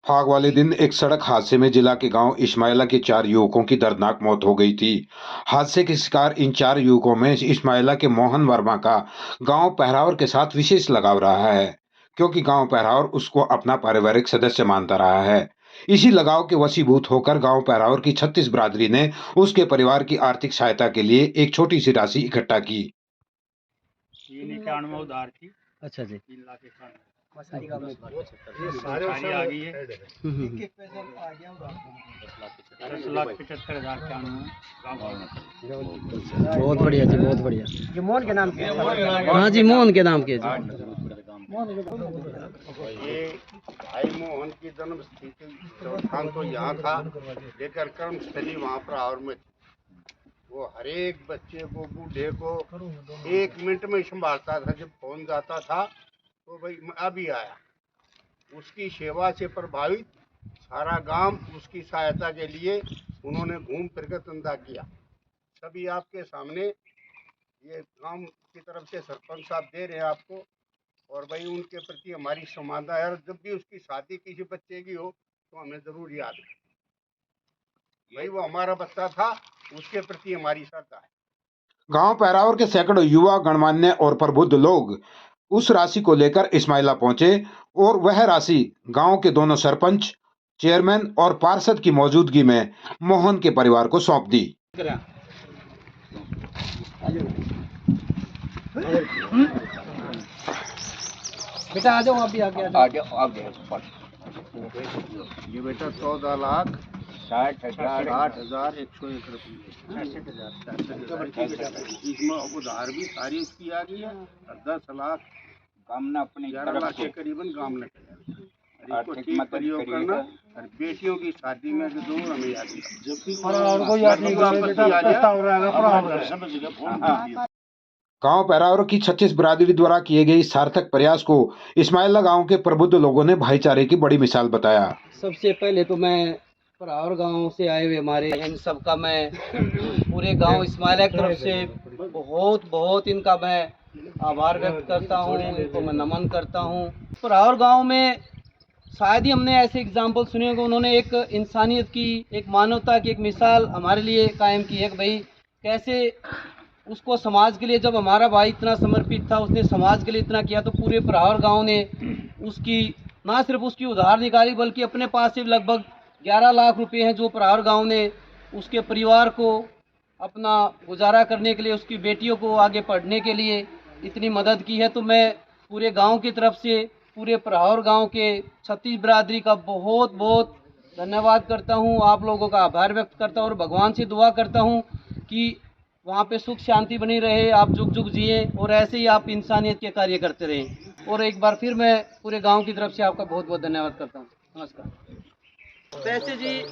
फाग वाले दिन एक सड़क हादसे में जिला के गांव इस्माइला के 4 युवकों की दर्दनाक मौत हो गई थी। हादसे के शिकार इन 4 युवकों में इस्माइला के मोहन वर्मा का गांव पहरावर के साथ विशेष लगाव रहा है, क्योंकि गांव पहरावर उसको अपना पारिवारिक सदस्य मानता रहा है। इसी लगाव के वशीभूत होकर गांव पहरावर की 36 बिरादरी ने उसके परिवार की आर्थिक सहायता के लिए एक छोटी सी राशि इकट्ठा की। ये 91 उधार थी। अच्छा जी। 3,91,000 सारी आ गई है। 10,75,000 का बहुत बढ़िया जी, बहुत बढ़िया। ये मोहन के नाम के हाँ जी, मोहन के नाम के जी। ये भाई मोहन की जन्म स्थिति स्थान तो यहाँ था, लेकर कर्मस्थली वहाँ पर और में थी। वो हर एक बच्चे को, बूढ़े को 1 मिनट में संभालता था। जब फोन जाता था तो भाई अभी आया। उसकी सेवा से प्रभावित सारा गांव उसकी सहायता के लिए उन्होंने घूम फिर कर चंदा किया। सभी आपके सामने ये गांव की तरफ से सरपंच साहब दे रहे हैं आपको, और भाई उनके प्रति हमारी समानता है। और जब भी उसकी शादी किसी बच्चे की हो तो हमें जरूर याद है। भाई वो हमारा बच्चा था, उसके प्रति हमारी श्रद्धा है। गांव पहरावर के सैकड़ों युवा, गणमान्य और प्रबुद्ध लोग उस राशि को लेकर इस्माइला पहुंचे और वह राशि गांव के दोनों सरपंच, चेयरमैन और पार्षद की मौजूदगी में मोहन के परिवार को सौंप दी। बेटा आ जाओ, आप भी आगे आ जाओ। ये बेटा 14,60,101 रुपये। इसमें उधार भी सारी उसकी आ गई है, और 10 लाख गामना अपनी 11 लाख के करीबन गांव ने इसको ठीक प्रयोग करना। और बेटियों की शादी में जो दूर हमें याद गांव पहरावर की 36 बिरादरी द्वारा किए गए इस सार्थक प्रयास को इस्माइला गांव के प्रबुद्ध लोगों ने भाईचारे की बड़ी मिसाल बताया। सबसे पहले तो मैं परावर गांव से आए हुए हमारे इन सब का मैं पूरे गांव इस्माइला की तरफ से बहुत बहुत इनका मैं आभार व्यक्त करता हूं, इनको मैं नमन करता हूं। परावर गांव में शायद ही हमने ऐसे एग्जाम्पल सुने होंगे। उन्होंने एक इंसानियत की, एक मानवता की एक मिसाल हमारे लिए कायम की है कि भाई कैसे उसको समाज के लिए, जब हमारा भाई इतना समर्पित था, उसने समाज के लिए इतना किया, तो पूरे परावर गांव ने उसकी ना सिर्फ उसकी उधार निकाली बल्कि अपने पास से लगभग 11 लाख रुपए हैं जो परावर गांव ने उसके परिवार को अपना गुजारा करने के लिए, उसकी बेटियों को आगे पढ़ने के लिए इतनी मदद की है। तो मैं पूरे गांव की तरफ से पूरे परावर गांव के 36 बिरादरी का बहुत बहुत धन्यवाद करता हूं, आप लोगों का आभार व्यक्त करता हूं और भगवान से दुआ करता हूं कि वहाँ पे सुख शांति बनी रहे, आप जुग जुग जिए और ऐसे ही आप इंसानियत के कार्य करते रहें। और एक बार फिर मैं पूरे गांव की तरफ से आपका बहुत बहुत धन्यवाद करता हूँ। नमस्कार। पैसे जी